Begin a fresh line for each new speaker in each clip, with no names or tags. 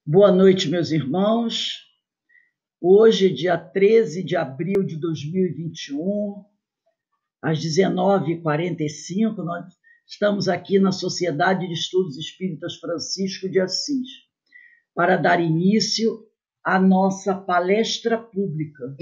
Boa noite, meus irmãos. Hoje, dia 13 de abril de 2021, às 19h45, nós estamos aqui na Sociedade de Estudos Espíritas Francisco de Assis para dar início à nossa palestra pública.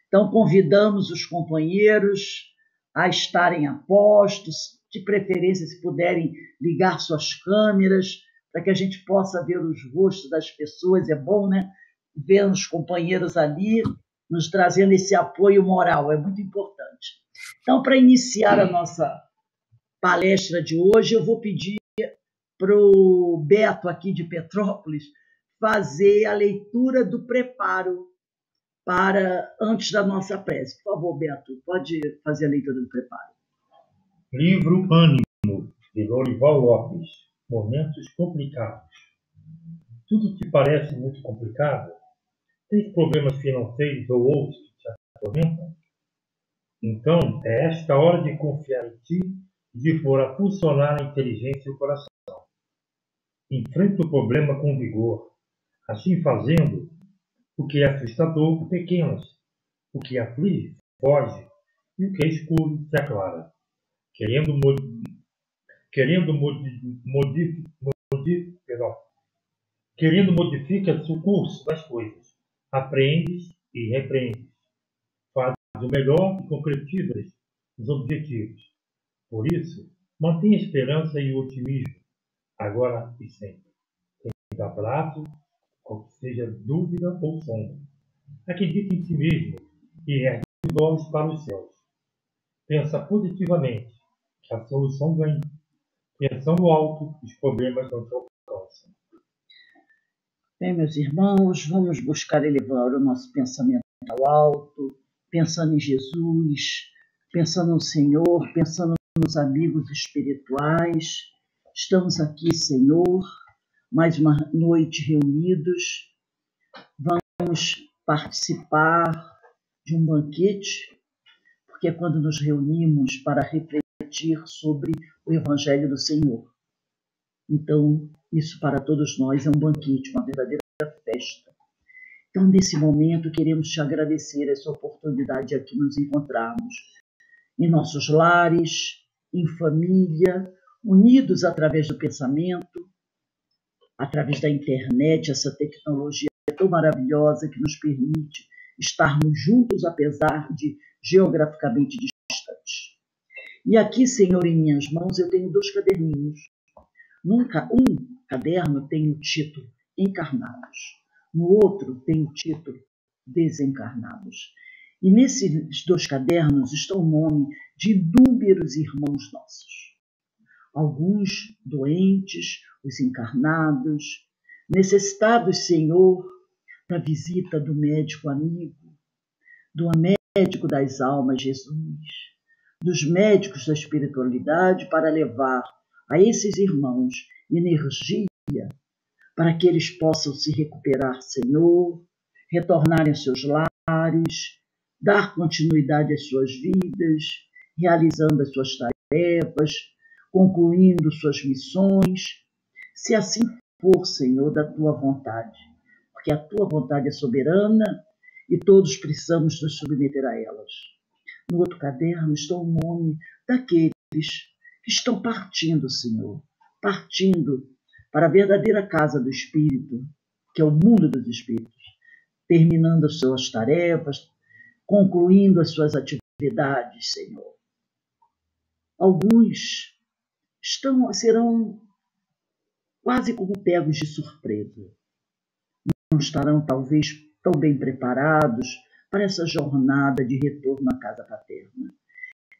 Então, convidamos os companheiros a estarem a postos, de preferência, se puderem ligar suas câmeras, para que a gente possa ver os rostos das pessoas. É bom, né? Ver os companheiros ali, nos trazendo esse apoio moral, é muito importante. Então, para iniciar a nossa palestra de hoje, eu vou pedir para o Beto, aqui de Petrópolis, fazer a leitura do preparo para antes da nossa prece. Por favor, Beto, pode fazer a leitura do preparo.
Livro Ânimo, de Lorival Lopes. Momentos complicados. Tudo te parece muito complicado? Tens problemas financeiros ou outros que te atormentam? Então, é esta hora de confiar em ti e de pôr a funcionar a inteligência e o coração. Enfrenta o problema com vigor. Assim fazendo, o que é assustador pequenas, o que aflige foge, e o que é escuro se aclara. Querendo modifica o curso das coisas. Aprendes e repreendes. Fazes o melhor e concretizas os objetivos. Por isso, mantenha a esperança e o otimismo, agora e sempre. Sem abraço, qual que seja dúvida ou sombra. Acredite em si mesmo e ergue os olhos para os céus. Pensa positivamente, que a solução vem. Pensando alto, os problemas não te alcançam.
Bem, meus irmãos, vamos buscar elevar o nosso pensamento ao alto, pensando em Jesus, pensando no Senhor, pensando nos amigos espirituais. Estamos aqui, Senhor, mais uma noite reunidos. Vamos participar de um banquete, porque é quando nos reunimos para refletir sobre o Evangelho do Senhor. Então, isso para todos nós é um banquete, uma verdadeira festa. Então, nesse momento, queremos te agradecer essa oportunidade de aqui nos encontrarmos em nossos lares, em família, unidos através do pensamento, através da internet, essa tecnologia tão maravilhosa que nos permite estarmos juntos, apesar de geograficamente distantes. E aqui, Senhor, em minhas mãos, eu tenho 2 caderninhos. Um caderno tem o título Encarnados, no outro tem o título Desencarnados. E nesses 2 cadernos estão o nome de inúmeros irmãos nossos. Alguns doentes, os encarnados, necessitados, Senhor, da visita do médico amigo, do médico das almas, Jesus, dos médicos da espiritualidade, para levar a esses irmãos energia para que eles possam se recuperar, Senhor, retornarem aos seus lares, dar continuidade às suas vidas, realizando as suas tarefas, concluindo suas missões, se assim for, Senhor, da tua vontade, porque a tua vontade é soberana e todos precisamos nos submeter a elas. No outro caderno está o nome daqueles que estão partindo, Senhor, partindo para a verdadeira casa do Espírito, que é o mundo dos Espíritos, terminando as suas tarefas, concluindo as suas atividades, Senhor. Alguns serão quase como pegos de surpresa. Não estarão, talvez, tão bem preparados para essa jornada de retorno à casa paterna.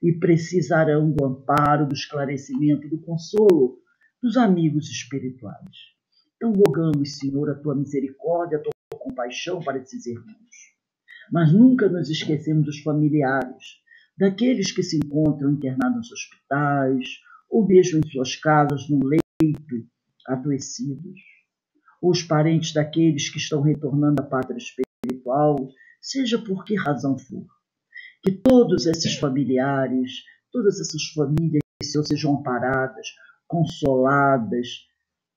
E precisarão do amparo, do esclarecimento, do consolo dos amigos espirituais. Então, rogamos, Senhor, a tua misericórdia, a tua compaixão para esses irmãos. Mas nunca nos esquecemos dos familiares, daqueles que se encontram internados nos hospitais, ou mesmo em suas casas, no leito, adoecidos. Ou os parentes daqueles que estão retornando à pátria espiritual, seja por que razão for. Que todos esses familiares, todas essas famílias, Senhor, sejam amparadas, consoladas,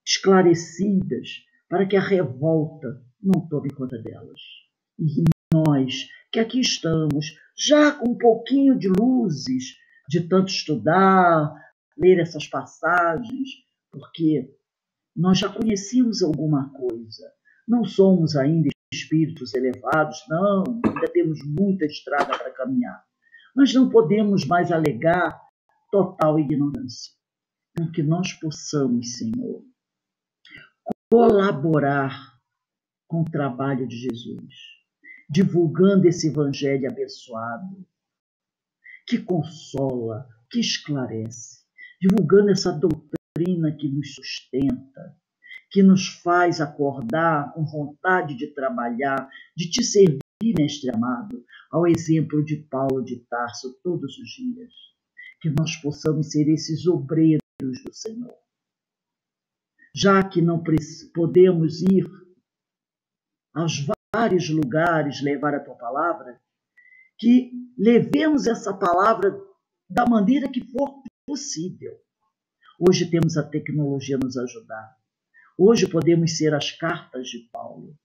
esclarecidas, para que a revolta não tome conta delas. E nós, que aqui estamos, já com um pouquinho de luzes, de tanto estudar, ler essas passagens, porque nós já conhecemos alguma coisa. Não somos ainda espíritos elevados, não, ainda temos muita estrada para caminhar. Mas não podemos mais alegar total ignorância. Então, que nós possamos, Senhor, colaborar com o trabalho de Jesus, divulgando esse evangelho abençoado, que consola, que esclarece, divulgando essa doutrina que nos sustenta, que nos faz acordar com vontade de trabalhar, de te servir, mestre amado, ao exemplo de Paulo de Tarso todos os dias. Que nós possamos ser esses obreiros do Senhor. Já que não podemos ir aos vários lugares levar a tua palavra, que levemos essa palavra da maneira que for possível. Hoje temos a tecnologia a nos ajudar. Hoje podemos ser as cartas de Paulo.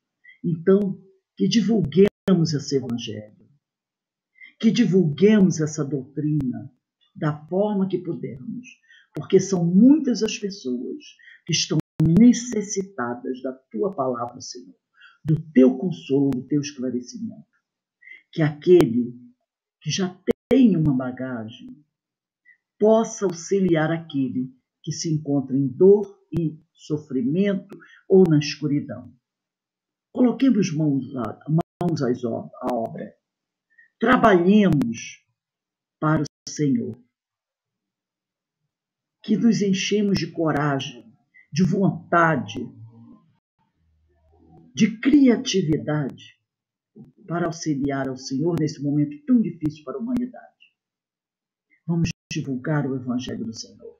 Então, que divulguemos esse evangelho, que divulguemos essa doutrina da forma que pudermos, porque são muitas as pessoas que estão necessitadas da tua palavra, Senhor, do teu consolo, do teu esclarecimento. Que aquele que já tem uma bagagem possa auxiliar aquele que se encontra em dor e sofrimento ou na escuridão. Coloquemos mãos à obra. Trabalhemos para o Senhor. Que nos enchemos de coragem, de vontade, de criatividade para auxiliar ao Senhor nesse momento tão difícil para a humanidade. Vamos divulgar o Evangelho do Senhor.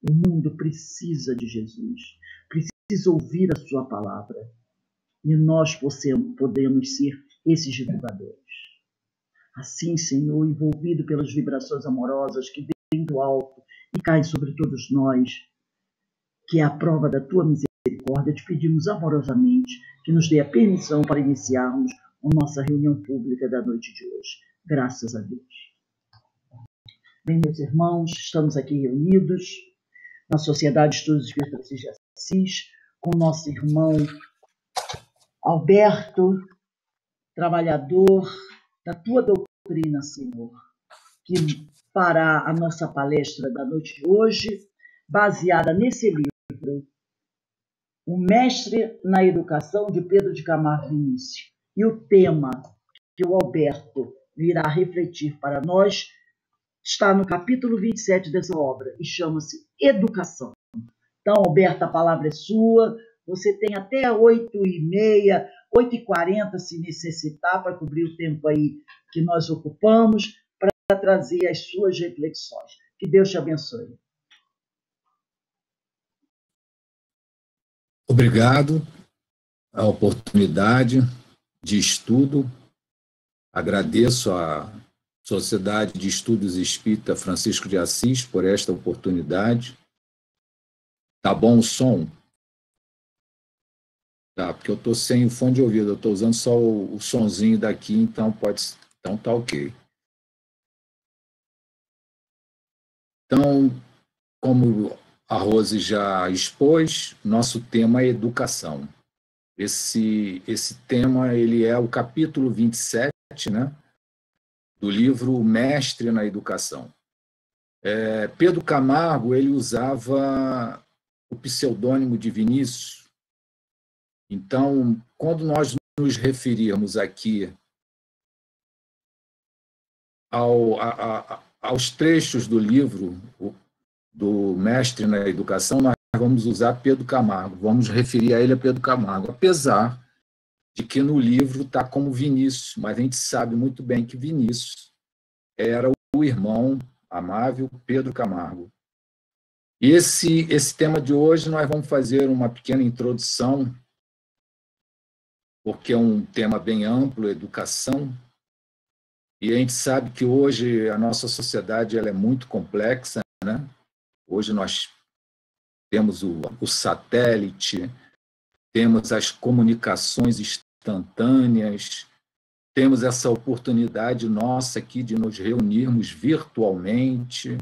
O mundo precisa de Jesus, precisa ouvir a sua palavra. E nós podemos ser esses divulgadores. Assim, Senhor, envolvido pelas vibrações amorosas que vêm do alto e caem sobre todos nós, que é a prova da tua misericórdia, te pedimos amorosamente que nos dê a permissão para iniciarmos a nossa reunião pública da noite de hoje. Graças a Deus. Bem, meus irmãos, estamos aqui reunidos na Sociedade de Estudos Espíritas Francisco de Assis, com o nosso irmão Alberto, trabalhador da tua doutrina, Senhor, que fará a nossa palestra da noite de hoje, baseada nesse livro, O Mestre na Educação, de Pedro de Camargo Vinícius. E o tema que o Alberto virá refletir para nós está no capítulo 27 dessa obra e chama-se Educação. Então, Alberto, a palavra é sua. Você tem até 8h30, 8h40, se necessitar, para cobrir o tempo aí que nós ocupamos, para trazer as suas reflexões. Que Deus te abençoe.
Obrigado a oportunidade de estudo. Agradeço à Sociedade de Estudos Espírita Francisco de Assis por esta oportunidade. Tá bom o som? Tá, porque eu estou sem o fone de ouvido, eu estou usando só o sonzinho daqui, então tá ok. Então, como a Rose já expôs, nosso tema é educação. Esse tema ele é o capítulo 27, né, do livro O Mestre na Educação. Pedro Camargo ele usava o pseudônimo de Vinícius. Então, quando nós nos referirmos aqui aos trechos do livro do Mestre na Educação, nós vamos usar Pedro Camargo, vamos referir a ele a Pedro Camargo, apesar de que no livro está como Vinícius, mas a gente sabe muito bem que Vinícius era o irmão amável Pedro Camargo. E esse tema de hoje nós vamos fazer uma pequena introdução, porque é um tema bem amplo, educação, e a gente sabe que hoje a nossa sociedade ela é muito complexa, né? Hoje nós temos o satélite, temos as comunicações instantâneas, temos essa oportunidade nossa aqui de nos reunirmos virtualmente.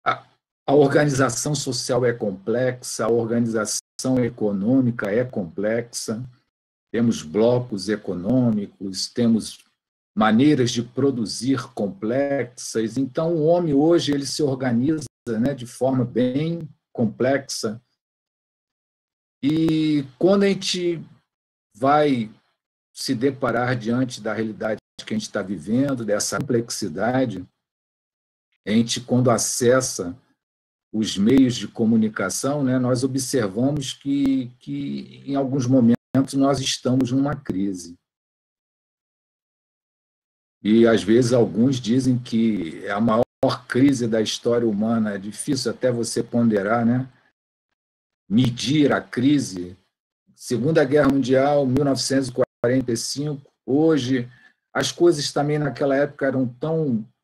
A organização social é complexa, a organização econômica é complexa, temos blocos econômicos, temos maneiras de produzir complexas. Então, o homem hoje ele se organiza, né, de forma bem complexa. E quando a gente vai se deparar diante da realidade que a gente está vivendo, dessa complexidade, a gente, quando acessa os meios de comunicação, né, nós observamos que em alguns momentos nós estamos numa crise. E, às vezes, alguns dizem que é a maior crise da história humana. É difícil até você ponderar, né? Medir a crise. Segunda Guerra Mundial, 1945, hoje, as coisas também naquela época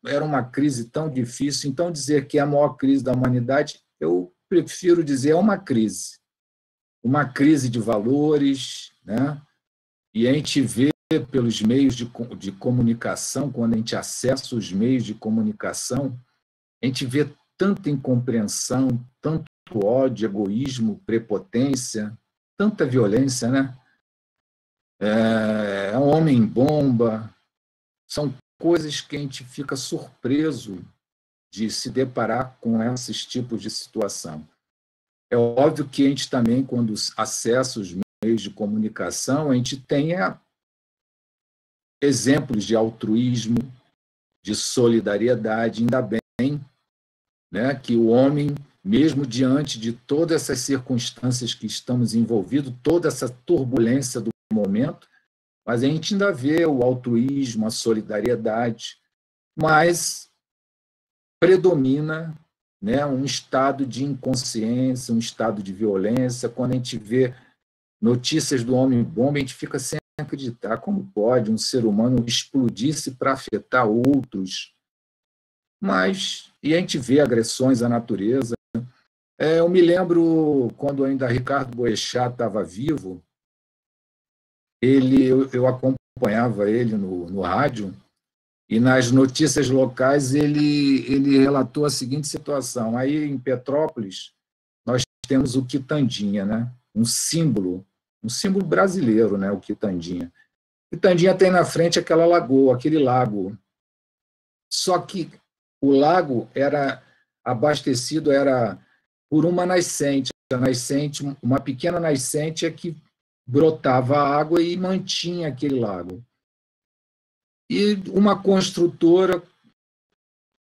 era uma crise tão difícil. Então, dizer que é a maior crise da humanidade, eu prefiro dizer é uma crise de valores, né? E a gente vê pelos meios de comunicação, quando a gente acessa os meios de comunicação, a gente vê tanta incompreensão, tanto ódio, egoísmo, prepotência, tanta violência, né? É um homem-bomba, são coisas que a gente fica surpreso de se deparar com esses tipos de situação. É óbvio que a gente também, quando acessa os meios de comunicação, a gente tem exemplos de altruísmo, de solidariedade, ainda bem, né, que o homem, mesmo diante de todas essas circunstâncias que estamos envolvidos, toda essa turbulência do momento, mas a gente ainda vê o altruísmo, a solidariedade, mas predomina, né, um estado de inconsciência, um estado de violência. Quando a gente vê notícias do homem-bomba, a gente fica sem acreditar como pode um ser humano explodir-se para afetar outros. E a gente vê agressões à natureza. Eu me lembro, quando ainda Ricardo Boechat estava vivo, eu acompanhava ele no rádio, e nas notícias locais ele relatou a seguinte situação. Aí, em Petrópolis, nós temos o quitandinha, né? um símbolo brasileiro, né? O quitandinha. O quitandinha tem na frente aquela lagoa, aquele lago. Só que o lago era abastecido por uma nascente. Uma pequena nascente é que brotava água e mantinha aquele lago. E uma construtora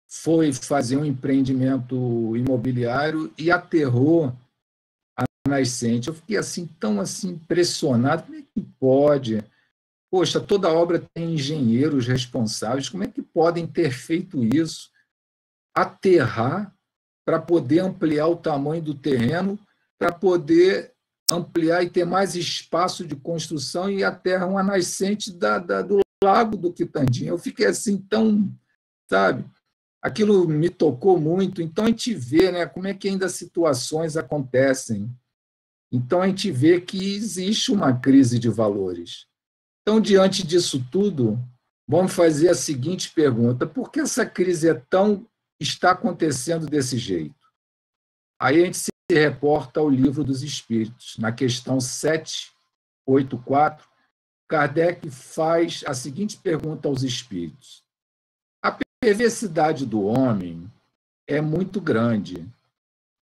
foi fazer um empreendimento imobiliário e aterrou a nascente. Eu fiquei tão impressionado. Como é que pode? Poxa, toda obra tem engenheiros responsáveis. Como é que podem ter feito isso? Aterrar para poder ampliar o tamanho do terreno, para poder ampliar e ter mais espaço de construção, e aterram a nascente do lago do Quitandinha. Eu fiquei tão, sabe? Aquilo me tocou muito. Então, a gente vê, né, como é que ainda situações acontecem. Então, a gente vê que existe uma crise de valores. Então, diante disso tudo, vamos fazer a seguinte pergunta: por que essa crise está acontecendo desse jeito? Aí a gente se reporta ao Livro dos Espíritos. Na questão 784, Kardec faz a seguinte pergunta aos espíritos: a perversidade do homem é muito grande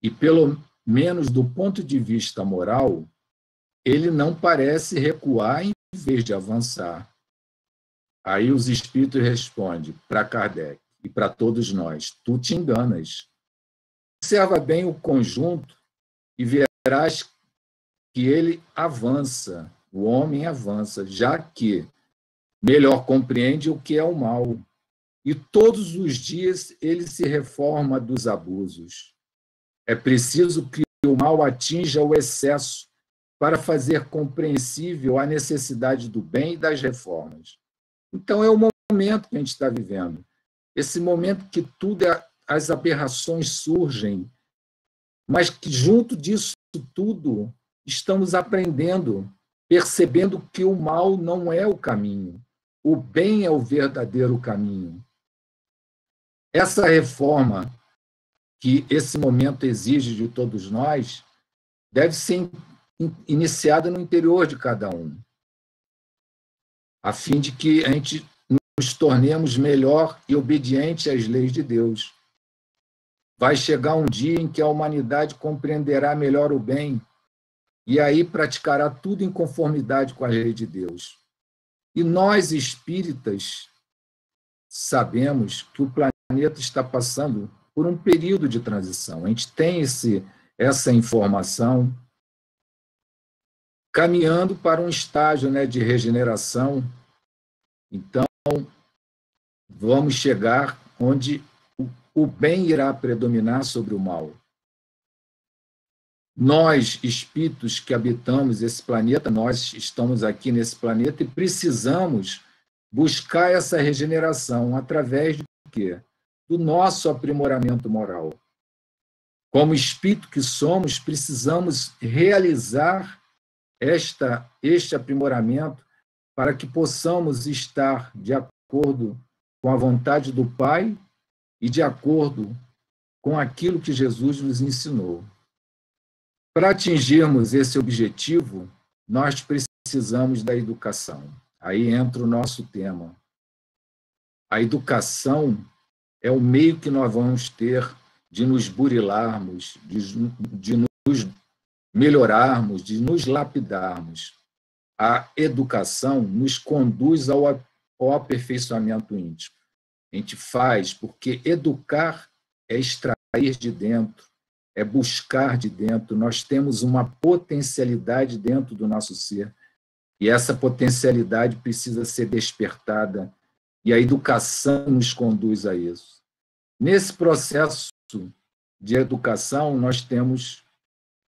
e, pelo menos do ponto de vista moral, ele não parece recuar em vez de avançar. Aí os espíritos respondem para Kardec e para todos nós: tu te enganas. Observa bem o conjunto e verás que ele avança, o homem avança, já que melhor compreende o que é o mal. E todos os dias ele se reforma dos abusos. É preciso que o mal atinja o excesso para fazer compreensível a necessidade do bem e das reformas. Então, é o momento que a gente está vivendo. Esse momento que as aberrações surgem, mas que, junto disso tudo, estamos aprendendo, percebendo que o mal não é o caminho, o bem é o verdadeiro caminho. Essa reforma que esse momento exige de todos nós deve ser iniciada no interior de cada um, a fim de que a gente nos tornemos melhor e obediente às leis de Deus. Vai chegar um dia em que a humanidade compreenderá melhor o bem e aí praticará tudo em conformidade com a lei de Deus. E nós, espíritas, sabemos que o planeta está passando por um período de transição. A gente tem essa informação, caminhando para um estágio, né, de regeneração. Então, vamos chegar onde o bem irá predominar sobre o mal. Nós, espíritos que habitamos esse planeta, nós estamos aqui nesse planeta e precisamos buscar essa regeneração através de quê? Do nosso aprimoramento moral. Como espírito que somos, precisamos realizar este aprimoramento para que possamos estar de acordo com a vontade do Pai e de acordo com aquilo que Jesus nos ensinou. Para atingirmos esse objetivo, nós precisamos da educação. Aí entra o nosso tema. A educação é o meio que nós vamos ter de nos burilarmos, de nos melhorarmos, de nos lapidarmos. A educação nos conduz ao aperfeiçoamento íntimo. A gente faz porque educar é extrair de dentro, é buscar de dentro. Nós temos uma potencialidade dentro do nosso ser e essa potencialidade precisa ser despertada e a educação nos conduz a isso. Nesse processo de educação, nós temos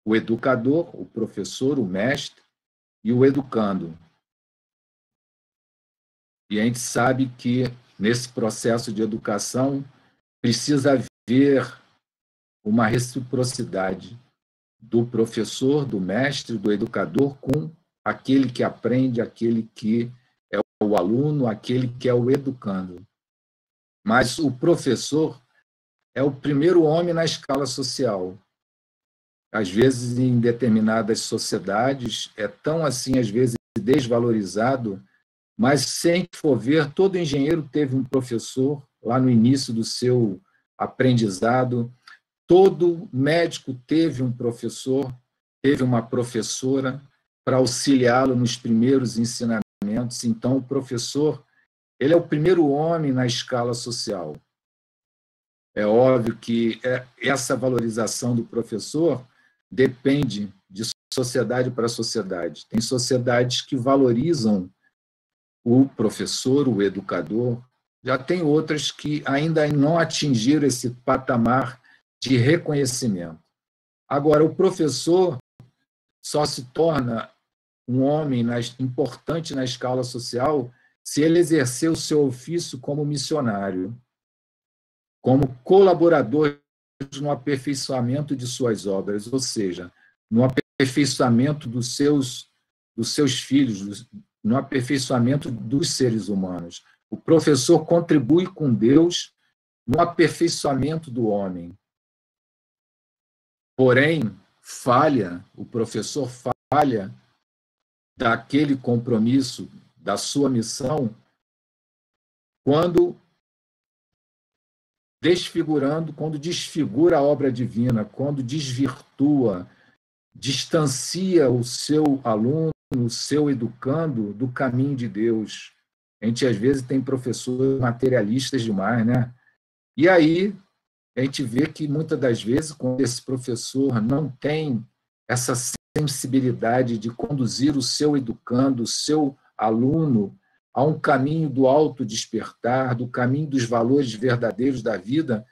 o educador, o professor, o mestre e o educando. E a gente sabe que nesse processo de educação precisa haver uma reciprocidade do professor, do mestre, do educador com aquele que aprende, aquele que é o aluno, aquele que é o educando. Mas o professor é o primeiro homem na escala social. Às vezes, em determinadas sociedades, é tão assim, às vezes, desvalorizado, mas se a gente for ver, todo engenheiro teve um professor lá no início do seu aprendizado, todo médico teve um professor, teve uma professora para auxiliá-lo nos primeiros ensinamentos. Então, o professor, ele é o primeiro homem na escala social. É óbvio que essa valorização do professor depende de sociedade para sociedade. Tem sociedades que valorizam o professor, o educador, já tem outras que ainda não atingiram esse patamar de reconhecimento. Agora, o professor só se torna um homem importante na escala social se ele exercer o seu ofício como missionário, como colaborador no aperfeiçoamento de suas obras, ou seja, no aperfeiçoamento dos seus filhos, no aperfeiçoamento dos seres humanos. O professor contribui com Deus no aperfeiçoamento do homem. Porém, o professor falha daquele compromisso, da sua missão, quando desfigura a obra divina, quando desvirtua, distancia o seu aluno, o seu educando do caminho de Deus. A gente, às vezes, tem professores materialistas demais, né? E aí, a gente vê que, muitas das vezes, quando esse professor não tem essa sensibilidade de conduzir o seu educando, o seu aluno, a um caminho do autodespertar, do caminho dos valores verdadeiros da vida,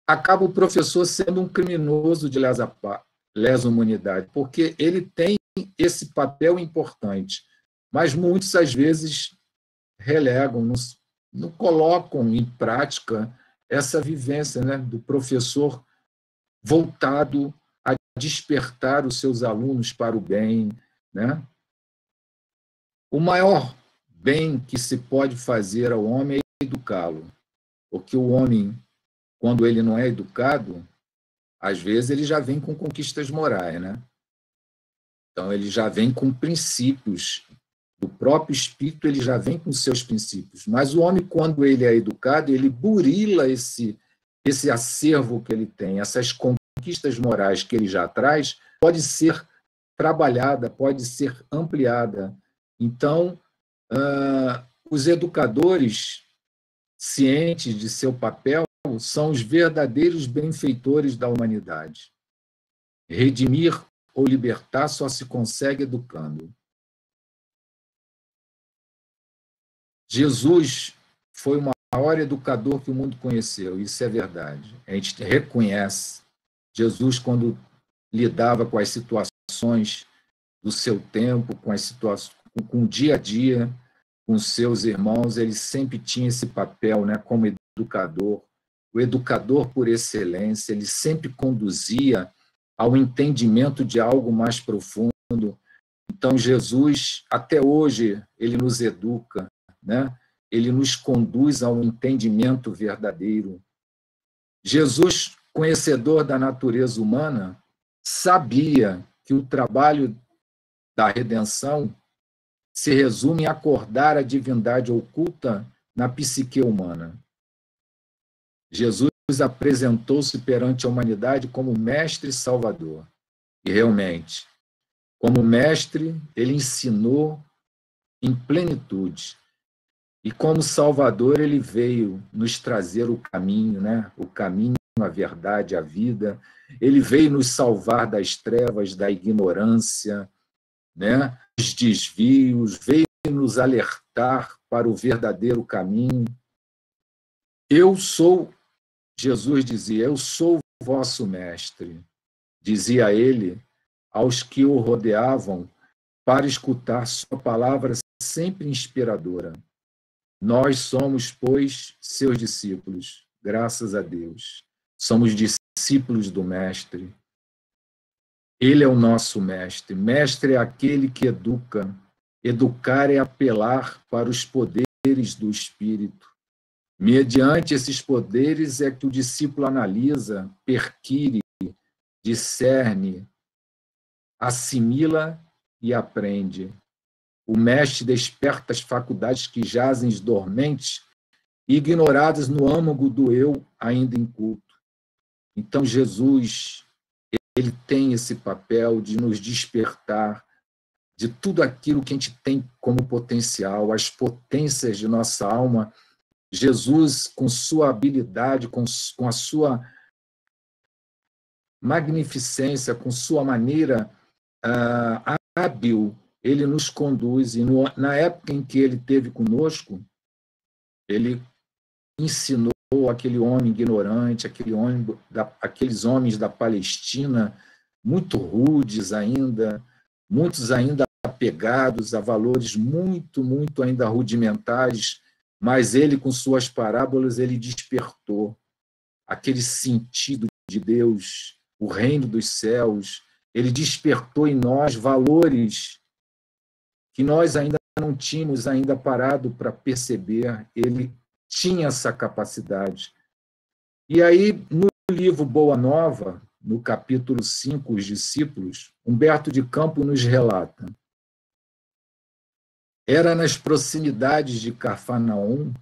acaba o professor sendo um criminoso de lesa humanidade, porque ele tem esse papel importante, mas muitos, às vezes, relegam, não colocam em prática essa vivência, né, do professor voltado a despertar os seus alunos para o bem, né? O maior bem que se pode fazer ao homem é educá-lo, porque o homem, quando ele não é educado, às vezes ele já vem com conquistas morais, né? Então ele já vem com princípios do próprio espírito, ele já vem com seus princípios. Mas o homem, quando ele é educado, ele burila esse acervo que ele tem, essas conquistas morais que ele já traz, pode ser trabalhada, pode ser ampliada. Então, os educadores, cientes de seu papel, são os verdadeiros benfeitores da humanidade. Redimir ou libertar só se consegue educando. Jesus foi o maior educador que o mundo conheceu, isso é verdade. A gente reconhece. Jesus, quando lidava com as situações do seu tempo, com as situações, com o dia a dia, com seus irmãos, ele sempre tinha esse papel, né, como educador, o educador por excelência, ele sempre conduzia ao entendimento de algo mais profundo. Então, Jesus, até hoje, ele nos educa, né? Ele nos conduz ao entendimento verdadeiro. Jesus, conhecedor da natureza humana, sabia que o trabalho da redenção se resume em acordar a divindade oculta na psique humana. Jesus apresentou-se perante a humanidade como mestre e salvador. E realmente, como mestre, ele ensinou em plenitude. E como Salvador, ele veio nos trazer o caminho, né? O caminho, a verdade, a vida. Ele veio nos salvar das trevas, da ignorância, né? Dos desvios, veio nos alertar para o verdadeiro caminho. Jesus dizia, eu sou o vosso mestre, dizia ele aos que o rodeavam para escutar sua palavra sempre inspiradora. Nós somos, pois, seus discípulos, graças a Deus. Somos discípulos do Mestre. Ele é o nosso Mestre. Mestre é aquele que educa. Educar é apelar para os poderes do Espírito. Mediante esses poderes é que o discípulo analisa, perquire, discerne, assimila e aprende. O mestre desperta as faculdades que jazem dormentes e ignoradas no âmago do eu ainda inculto. Então, Jesus, ele tem esse papel de nos despertar de tudo aquilo que a gente tem como potencial, as potências de nossa alma. Jesus, com sua habilidade, com a sua magnificência, com sua maneira hábil, ele nos conduz, e na época em que ele esteve conosco, ele ensinou aquele homem ignorante, aqueles homens da Palestina, muito rudes ainda, muitos ainda apegados a valores muito, muito ainda rudimentares, mas ele, com suas parábolas, ele despertou aquele sentido de Deus, o reino dos céus, ele despertou em nós valores que nós ainda não tínhamos ainda parado para perceber. Ele tinha essa capacidade. E aí, no livro Boa Nova, no capítulo 5, Os Discípulos, Humberto de Campos nos relata: era nas proximidades de Cafarnaum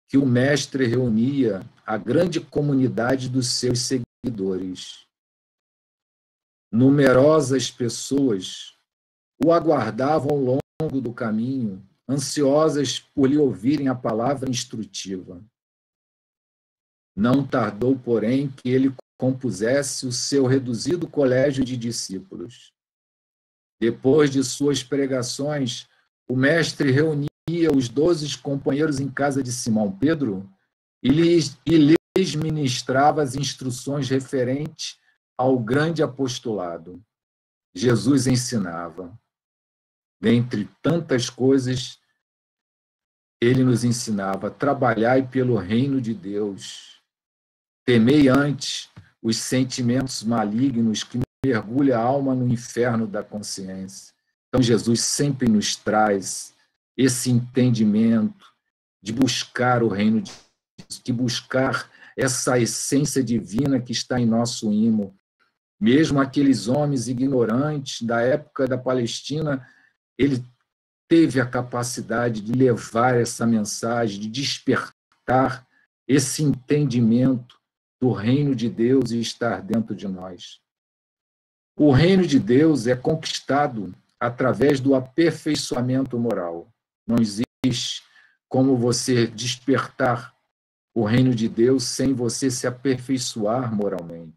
que o mestre reunia a grande comunidade dos seus seguidores. Numerosas pessoas o aguardavam ao longo do caminho, ansiosas por lhe ouvirem a palavra instrutiva. Não tardou, porém, que ele compusesse o seu reduzido colégio de discípulos. Depois de suas pregações, o mestre reunia os 12 companheiros em casa de Simão Pedro e lhes ministrava as instruções referentes ao grande apostolado. Jesus ensinava. Dentre tantas coisas, ele nos ensinava: trabalhai pelo reino de Deus, temei antes os sentimentos malignos que mergulham a alma no inferno da consciência. Então, Jesus sempre nos traz esse entendimento de buscar o reino de Deus, de buscar essa essência divina que está em nosso ímã. Mesmo aqueles homens ignorantes da época da Palestina, ele teve a capacidade de levar essa mensagem, de despertar esse entendimento do reino de Deus e estar dentro de nós. O reino de Deus é conquistado através do aperfeiçoamento moral. Não existe como você despertar o reino de Deus sem você se aperfeiçoar moralmente.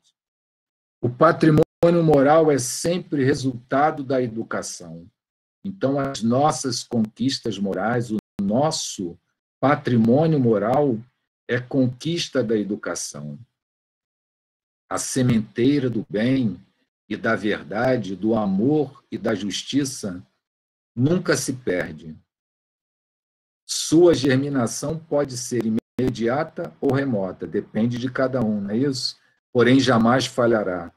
O patrimônio moral é sempre resultado da educação. Então, as nossas conquistas morais, o nosso patrimônio moral é conquista da educação. A sementeira do bem e da verdade, do amor e da justiça nunca se perde. Sua germinação pode ser imediata ou remota, depende de cada um, não é isso? Porém, jamais falhará.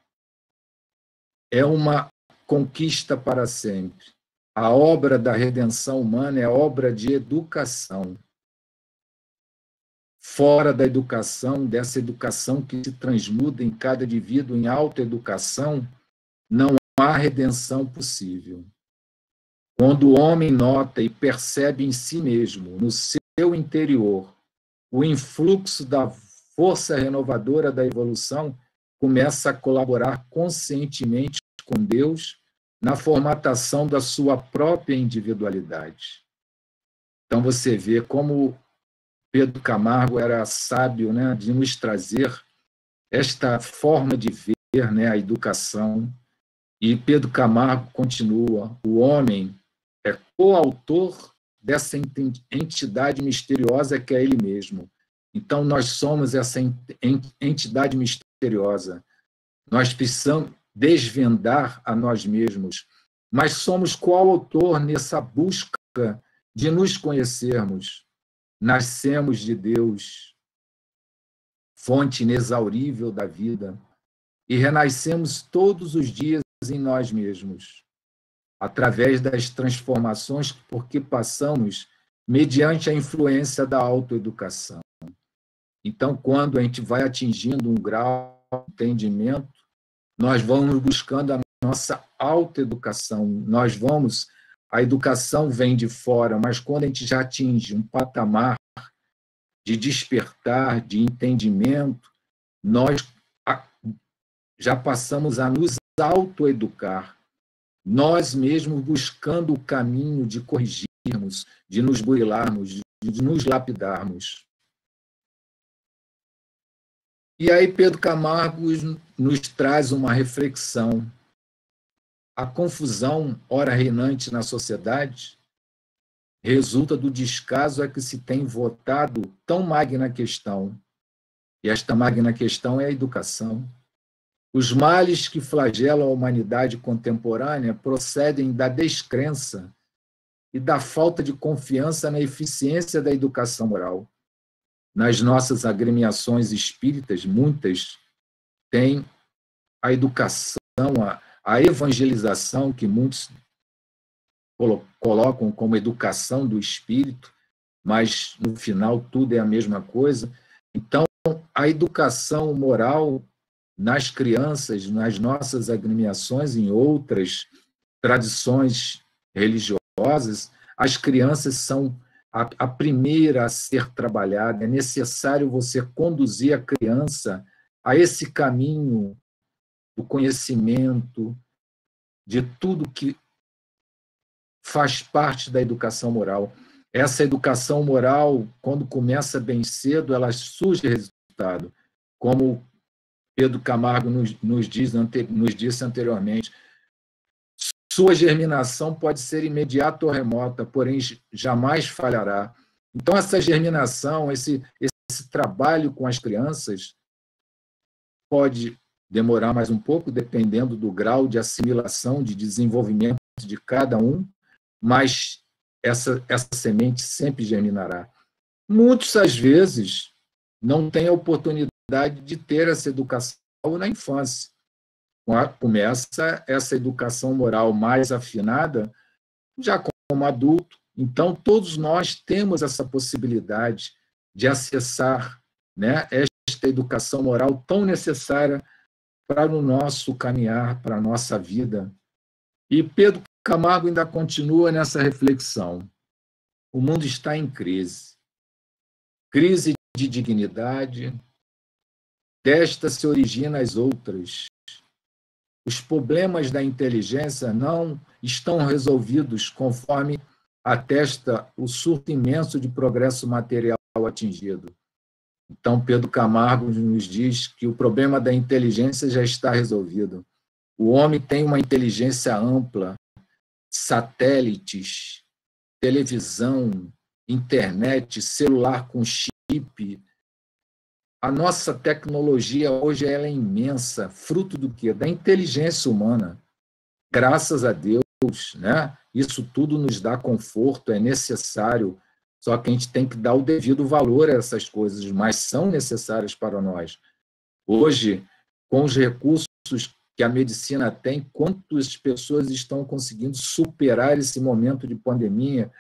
É uma conquista para sempre. A obra da redenção humana é obra de educação. Fora da educação, dessa educação que se transmuda em cada indivíduo em autoeducação, não há redenção possível. Quando o homem nota e percebe em si mesmo, no seu interior, o influxo da força renovadora da evolução, começa a colaborar conscientemente com Deus na formatação da sua própria individualidade. Então você vê como Pedro Camargo era sábio, né, de nos trazer esta forma de ver, né, a educação. E Pedro Camargo continua: o homem é coautor dessa entidade misteriosa que é ele mesmo. Então, nós somos essa entidade misteriosa. Nós precisamos desvendar a nós mesmos, mas somos coautor nessa busca de nos conhecermos. Nascemos de Deus, fonte inexaurível da vida, e renascemos todos os dias em nós mesmos, através das transformações porque passamos mediante a influência da autoeducação. Então, quando a gente vai atingindo um grau de entendimento, nós vamos buscando a nossa autoeducação, a educação vem de fora, mas quando a gente já atinge um patamar de despertar, de entendimento, nós já passamos a nos autoeducar, nós mesmos buscando o caminho de corrigirmos, de nos burilarmos, de nos lapidarmos. E aí Pedro Camargo nos traz uma reflexão. A confusão, ora reinante na sociedade, resulta do descaso a que se tem votado tão magna questão. E esta magna questão é a educação. Os males que flagelam a humanidade contemporânea procedem da descrença e da falta de confiança na eficiência da educação moral. Nas nossas agremiações espíritas, muitas têm a educação, a evangelização, que muitos colocam como educação do espírito, mas no final tudo é a mesma coisa. Então, a educação moral nas crianças, nas nossas agremiações, em outras tradições religiosas, as crianças são a primeira a ser trabalhada. É necessário você conduzir a criança a esse caminho do conhecimento, de tudo que faz parte da educação moral. Essa educação moral, quando começa bem cedo, ela surge resultado, como Pedro Camargo nos disse anteriormente. Sua germinação pode ser imediata ou remota, porém jamais falhará. Então, essa germinação, esse trabalho com as crianças pode demorar mais um pouco, dependendo do grau de assimilação, de desenvolvimento de cada um, mas essa semente sempre germinará. Muitos, às vezes, não têm a oportunidade de ter essa educação na infância. Começa essa educação moral mais afinada já como adulto. Então, todos nós temos essa possibilidade de acessar, né, esta educação moral tão necessária para o nosso caminhar, para a nossa vida. E Pedro Camargo ainda continua nessa reflexão. O mundo está em crise. Crise de dignidade. Desta se originam as outras. Os problemas da inteligência não estão resolvidos conforme atesta o surto imenso de progresso material atingido. Então, Pedro Camargo nos diz que o problema da inteligência já está resolvido. O homem tem uma inteligência ampla, satélites, televisão, internet, celular com chip. A nossa tecnologia hoje ela é imensa, fruto do quê? Da inteligência humana. Graças a Deus, né? Isso tudo nos dá conforto, é necessário, só que a gente tem que dar o devido valor a essas coisas, mas são necessárias para nós. Hoje, com os recursos que a medicina tem, quantas pessoas estão conseguindo superar esse momento de pandemia?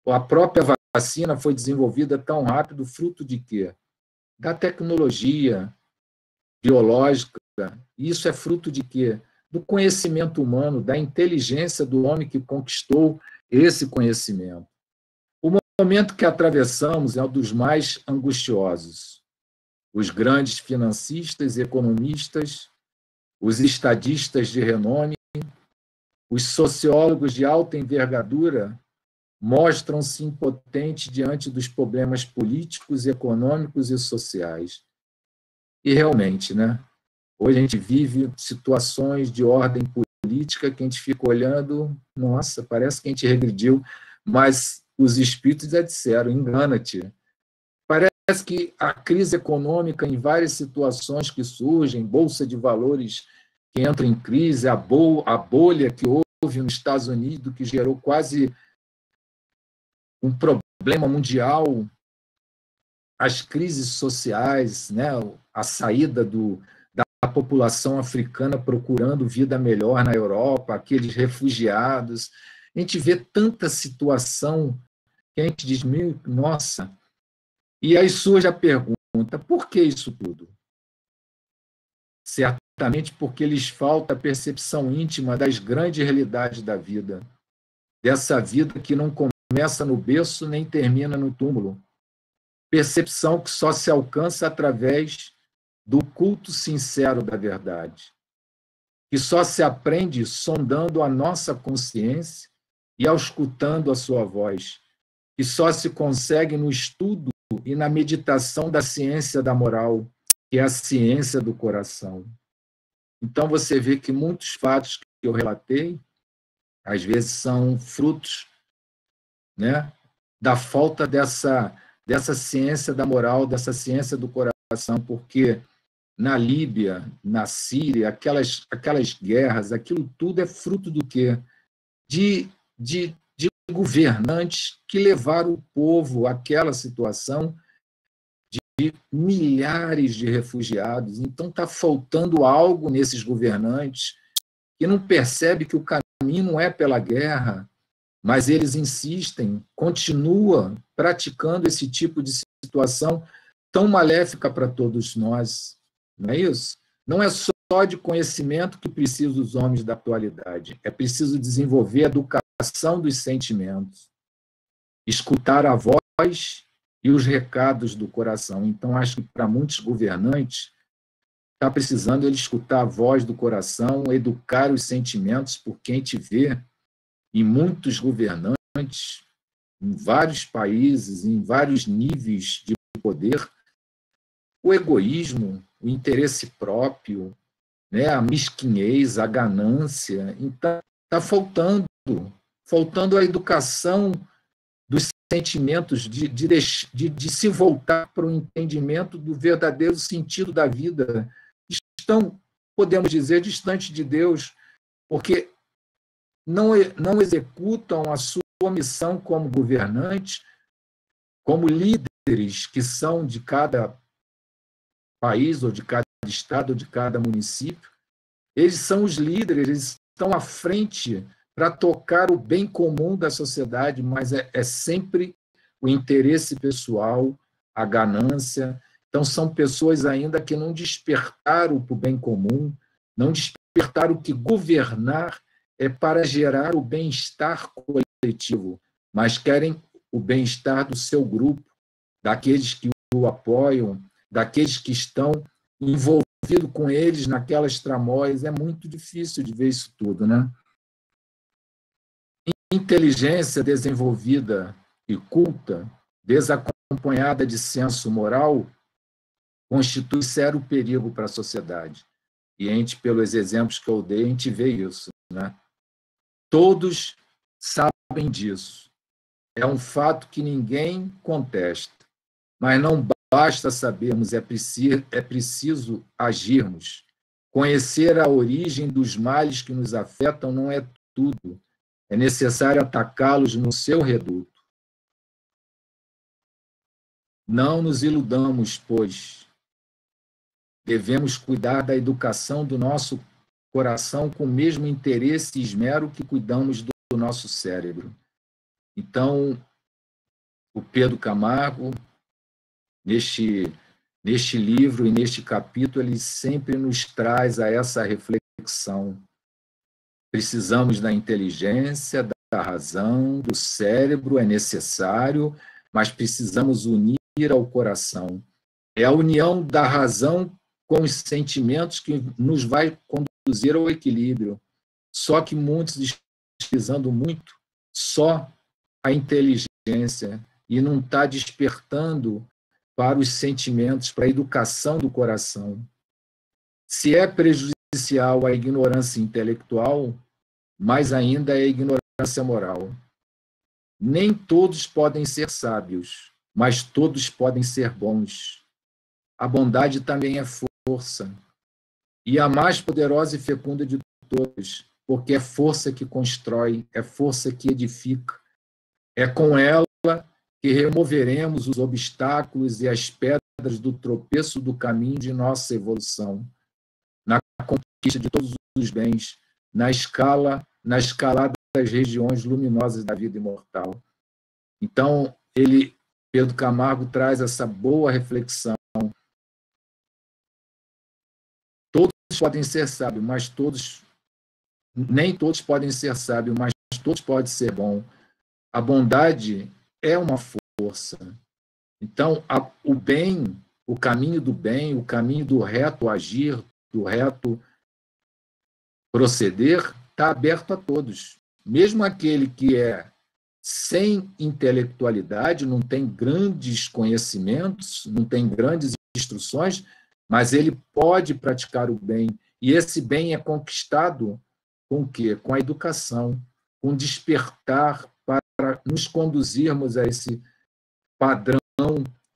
A própria vacina foi desenvolvida tão rápido, fruto de quê? Da tecnologia biológica. Isso é fruto de quê? Do conhecimento humano, da inteligência do homem que conquistou esse conhecimento. O momento que atravessamos é um dos mais angustiosos. Os grandes financistas e economistas, os estadistas de renome, os sociólogos de alta envergadura mostram-se impotentes diante dos problemas políticos, econômicos e sociais. E realmente, né? Hoje a gente vive situações de ordem política que a gente fica olhando, nossa, parece que a gente regrediu, mas os espíritos já disseram, engana-te. Parece que a crise econômica em várias situações que surgem, bolsa de valores que entra em crise, a bolha que houve nos Estados Unidos, que gerou quase um problema mundial, as crises sociais, né, a saída da população africana procurando vida melhor na Europa, aqueles refugiados. A gente vê tanta situação que a gente diz, nossa. E aí surge a pergunta, por que isso tudo? Certamente porque lhes falta a percepção íntima das grandes realidades da vida, dessa vida que não começa no berço nem termina no túmulo. Percepção que só se alcança através do culto sincero da verdade, que só se aprende sondando a nossa consciência e auscultando a sua voz, que só se consegue no estudo e na meditação da ciência da moral, que é a ciência do coração. Então, você vê que muitos fatos que eu relatei, às vezes, são frutos, né, da falta dessa ciência da moral, dessa ciência do coração, porque na Líbia, na Síria, aquelas guerras, aquilo tudo é fruto do quê? De governantes que levaram o povo àquela situação de milhares de refugiados. Então, está faltando algo nesses governantes que não percebe que o caminho não é pela guerra, mas eles insistem, continuam praticando esse tipo de situação tão maléfica para todos nós. Não é isso? Não é só de conhecimento que precisam os homens da atualidade. É preciso desenvolver a educação dos sentimentos, escutar a voz e os recados do coração. Então, acho que para muitos governantes está precisando ele escutar a voz do coração, educar os sentimentos, porque a gente vê em muitos governantes, em vários países, em vários níveis de poder, o egoísmo, o interesse próprio, né, a mesquinhez, a ganância. Então, está faltando a educação dos sentimentos, de se voltar para o entendimento do verdadeiro sentido da vida. Estão, podemos dizer, distantes de Deus, porque não executam a sua missão como governantes, como líderes que são de cada país ou de cada estado, de cada município. Eles são os líderes, eles estão à frente para tocar o bem comum da sociedade, mas é sempre o interesse pessoal, a ganância. Então, são pessoas ainda que não despertaram para o bem comum, não despertaram que governar é para gerar o bem-estar coletivo, mas querem o bem-estar do seu grupo, daqueles que o apoiam, daqueles que estão envolvidos com eles naquelas tramóias. É muito difícil de ver isso tudo, né? Inteligência desenvolvida e culta, desacompanhada de senso moral, constitui sério perigo para a sociedade. E a gente, pelos exemplos que eu dei, a gente vê isso, né? Todos sabem disso. É um fato que ninguém contesta. Mas não basta sabermos, é preciso agirmos. Conhecer a origem dos males que nos afetam não é tudo. É necessário atacá-los no seu reduto. Não nos iludamos, pois devemos cuidar da educação do nosso coração com o mesmo interesse e esmero que cuidamos do nosso cérebro. Então, o Pedro Camargo, neste livro e neste capítulo, ele sempre nos traz a essa reflexão. Precisamos da inteligência, da razão, do cérebro, é necessário, mas precisamos unir ao coração. É a união da razão com os sentimentos que nos vai conduzir ao equilíbrio. Só que muitos estão utilizando muito só a inteligência e não está despertando para os sentimentos, para a educação do coração. Se é prejudicial a ignorância intelectual, mais ainda é a ignorância moral. Nem todos podem ser sábios, mas todos podem ser bons. A bondade também é força, e a mais poderosa e fecunda de todas, porque é força que constrói, é força que edifica. É com ela que removeremos os obstáculos e as pedras do tropeço do caminho de nossa evolução, na conquista de todos os bens, na escalada das regiões luminosas da vida imortal. Então, Pedro Camargo traz essa boa reflexão. Todos podem ser sábios, mas nem todos podem ser sábios, mas todos podem ser bons. A bondade é uma força. Então, o bem, o caminho do bem, o caminho do reto agir, do reto proceder, está aberto a todos. Mesmo aquele que é sem intelectualidade, não tem grandes conhecimentos, não tem grandes instruções, mas ele pode praticar o bem. E esse bem é conquistado com o quê? Com a educação, com despertar para nos conduzirmos a esse padrão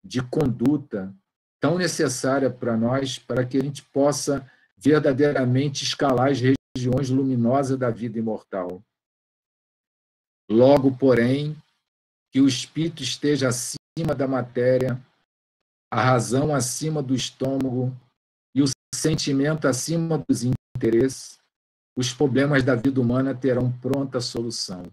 de conduta tão necessária para nós, para que a gente possa verdadeiramente escalar as regiões luminosas da vida imortal. Logo, porém, que o espírito esteja acima da matéria, a razão acima do estômago e o sentimento acima dos interesses, os problemas da vida humana terão pronta solução.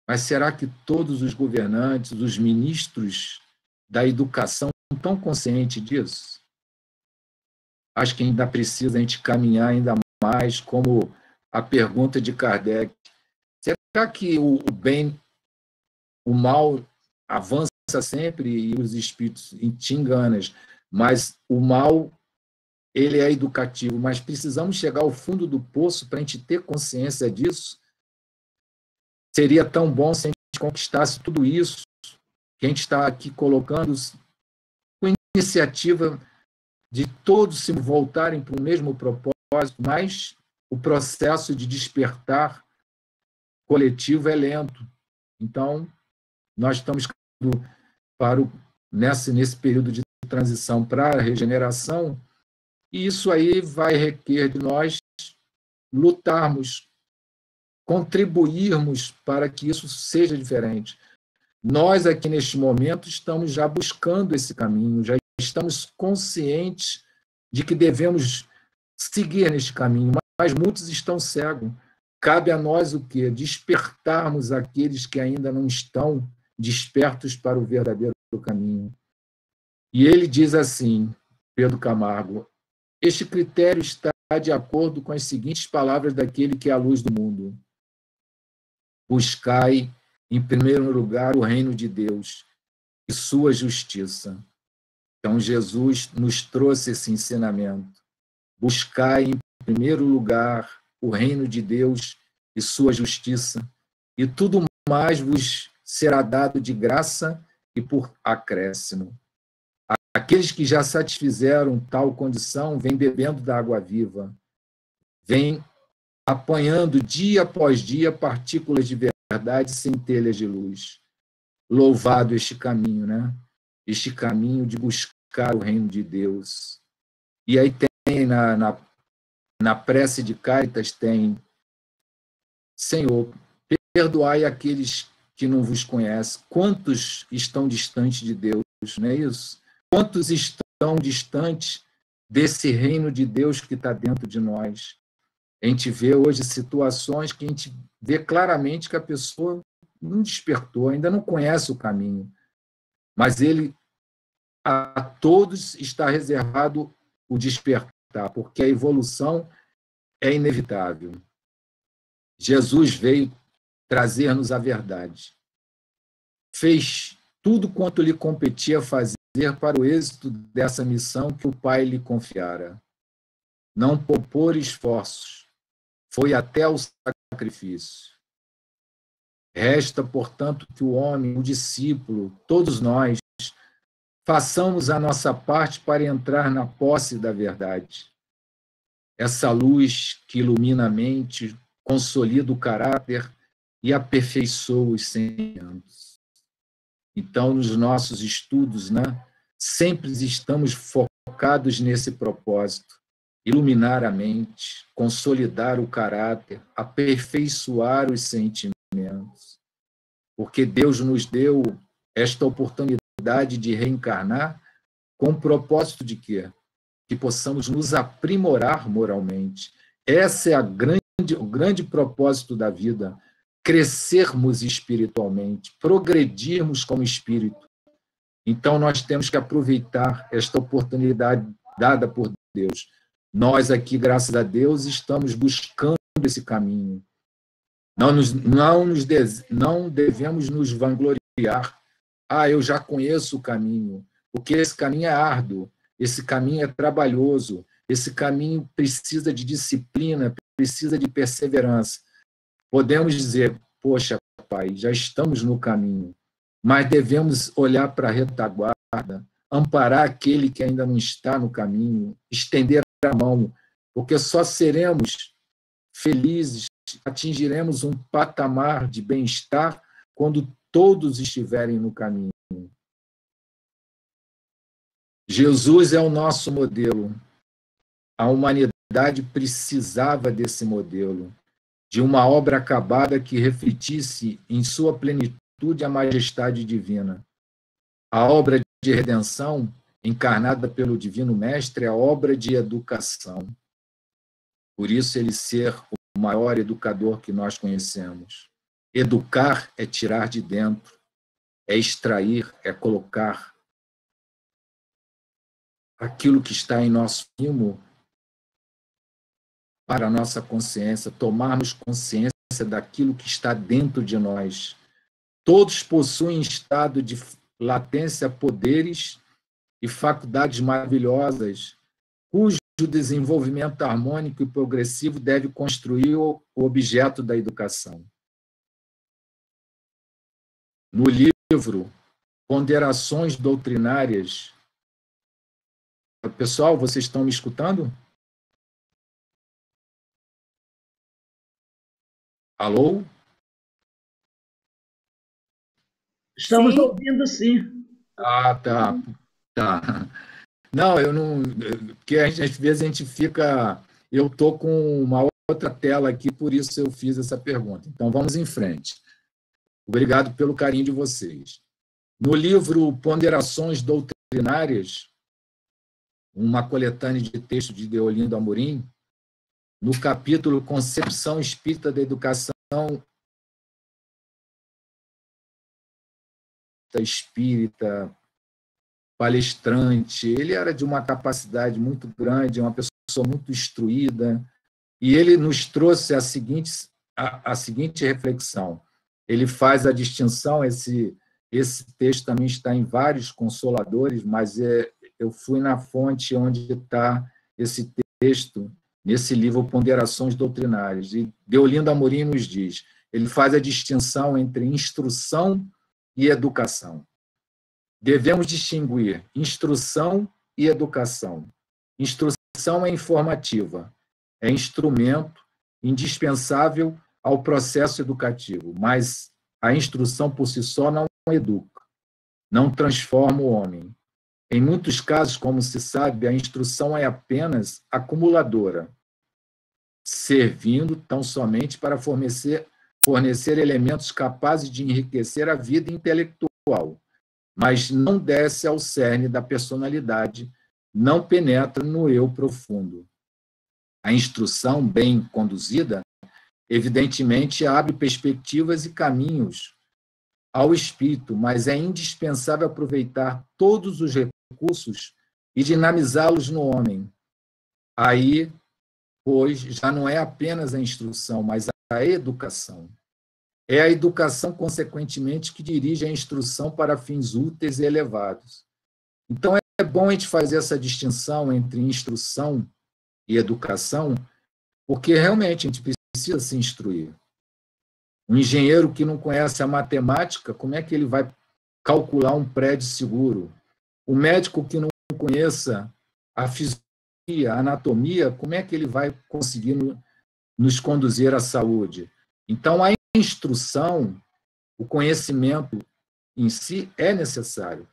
Mas será que todos os governantes, os ministros da educação estão conscientes disso? Acho que ainda precisa a gente caminhar ainda mais, como a pergunta de Kardec. Será que o bem, o mal avança sempre e os espíritos te enganam, mas o mal, ele é educativo, mas precisamos chegar ao fundo do poço para a gente ter consciência disso? Seria tão bom se a gente conquistasse tudo isso que a gente está aqui colocando com iniciativa de todos se voltarem para o mesmo propósito, mas o processo de despertar coletivo é lento. Então, nós estamos nesse período de transição para a regeneração, e isso aí vai requerer de nós lutarmos, contribuirmos para que isso seja diferente. Nós, aqui neste momento, estamos já buscando esse caminho, já estamos conscientes de que devemos seguir neste caminho, mas muitos estão cegos. Cabe a nós o quê? Despertarmos aqueles que ainda não estão despertos para o verdadeiro caminho. E ele diz assim, Pedro Camargo, este critério está de acordo com as seguintes palavras daquele que é a luz do mundo. Buscai, em primeiro lugar, o reino de Deus e sua justiça. Então, Jesus nos trouxe esse ensinamento. Buscai, em primeiro lugar, o reino de Deus e sua justiça, e tudo mais vos será dado de graça e por acréscimo. Aqueles que já satisfizeram tal condição vêm bebendo da água viva, vêm apanhando dia após dia partículas de verdade, centelhas de luz. Louvado este caminho, né? Este caminho de buscar o reino de Deus. E aí tem na prece de Cáritas, tem: Senhor, perdoai aqueles que não vos conhecem. Quantos estão distantes de Deus, não é isso? Quantos estão distantes desse reino de Deus que está dentro de nós? A gente vê hoje situações que a gente vê claramente que a pessoa não despertou, ainda não conhece o caminho. Mas ele, a todos está reservado o despertar, porque a evolução é inevitável. Jesus veio trazer-nos a verdade. Fez tudo quanto lhe competia fazer para o êxito dessa missão que o Pai lhe confiara. Não poupou esforços, foi até o sacrifício. Resta, portanto, que o homem, o discípulo, todos nós, façamos a nossa parte para entrar na posse da verdade. Essa luz que ilumina a mente, consolida o caráter e aperfeiçoa os sentimentos. Então, nos nossos estudos, né, sempre estamos focados nesse propósito: iluminar a mente, consolidar o caráter, aperfeiçoar os sentimentos. Porque Deus nos deu esta oportunidade de reencarnar com o propósito de quê? Que possamos nos aprimorar moralmente. Esse é o grande propósito da vida: crescermos espiritualmente, progredirmos como espírito. Então, nós temos que aproveitar esta oportunidade dada por Deus. Nós aqui, graças a Deus, estamos buscando esse caminho. Não devemos nos vangloriar. Eu já conheço o caminho, porque esse caminho é árduo, esse caminho é trabalhoso, esse caminho precisa de disciplina, precisa de perseverança. Podemos dizer: poxa, Pai, já estamos no caminho, mas devemos olhar para a retaguarda, amparar aquele que ainda não está no caminho, estender a mão, porque só seremos felizes, atingiremos um patamar de bem-estar quando todos estiverem no caminho. Jesus é o nosso modelo. A humanidade precisava desse modelo, de uma obra acabada que refletisse em sua plenitude a majestade divina. A obra de redenção, encarnada pelo Divino Mestre, é a obra de educação. Por isso ele ser o maior educador que nós conhecemos. Educar é tirar de dentro, é extrair, é colocar aquilo que está em nosso íntimo para a nossa consciência, tomarmos consciência daquilo que está dentro de nós. Todos possuem estado de latência, poderes e faculdades maravilhosas, cujo desenvolvimento harmônico e progressivo deve construir o objeto da educação. No livro Ponderações Doutrinárias, pessoal, vocês estão me escutando? Alô?
Estamos ouvindo, sim.
Tá. Não, eu não... Porque às vezes a gente fica... Eu estou com uma outra tela aqui, por isso eu fiz essa pergunta. Então, vamos em frente. Obrigado pelo carinho de vocês. No livro Ponderações Doutrinárias, uma coletânea de texto de Deolindo Amorim, no capítulo Concepção Espírita da Educação espírita, palestrante. Ele era de uma capacidade muito grande, uma pessoa muito instruída, e ele nos trouxe a seguinte reflexão. Ele faz a distinção, esse texto também está em vários consoladores, mas eu fui na fonte onde está esse texto, nesse livro Ponderações Doutrinárias, e Deolindo Amorim nos diz, ele faz a distinção entre instrução e educação. Devemos distinguir instrução e educação. Instrução é informativa, é instrumento indispensável ao processo educativo, mas a instrução por si só não educa, não transforma o homem. Em muitos casos, como se sabe, a instrução é apenas acumuladora, servindo tão somente para fornecer elementos capazes de enriquecer a vida intelectual, mas não desce ao cerne da personalidade, não penetra no eu profundo. A instrução, bem conduzida, evidentemente abre perspectivas e caminhos ao espírito, mas é indispensável aproveitar todos os recursos e dinamizá-los no homem. Aí, pois, já não é apenas a instrução, mas a educação. É a educação, consequentemente, que dirige a instrução para fins úteis e elevados. Então, é bom a gente fazer essa distinção entre instrução e educação, porque realmente a gente precisa se instruir. Um engenheiro que não conhece a matemática, como é que ele vai calcular um prédio seguro? O médico que não conheça a fisiologia, a anatomia, como é que ele vai conseguir nos conduzir à saúde? Então, a instrução, o conhecimento em si é necessário,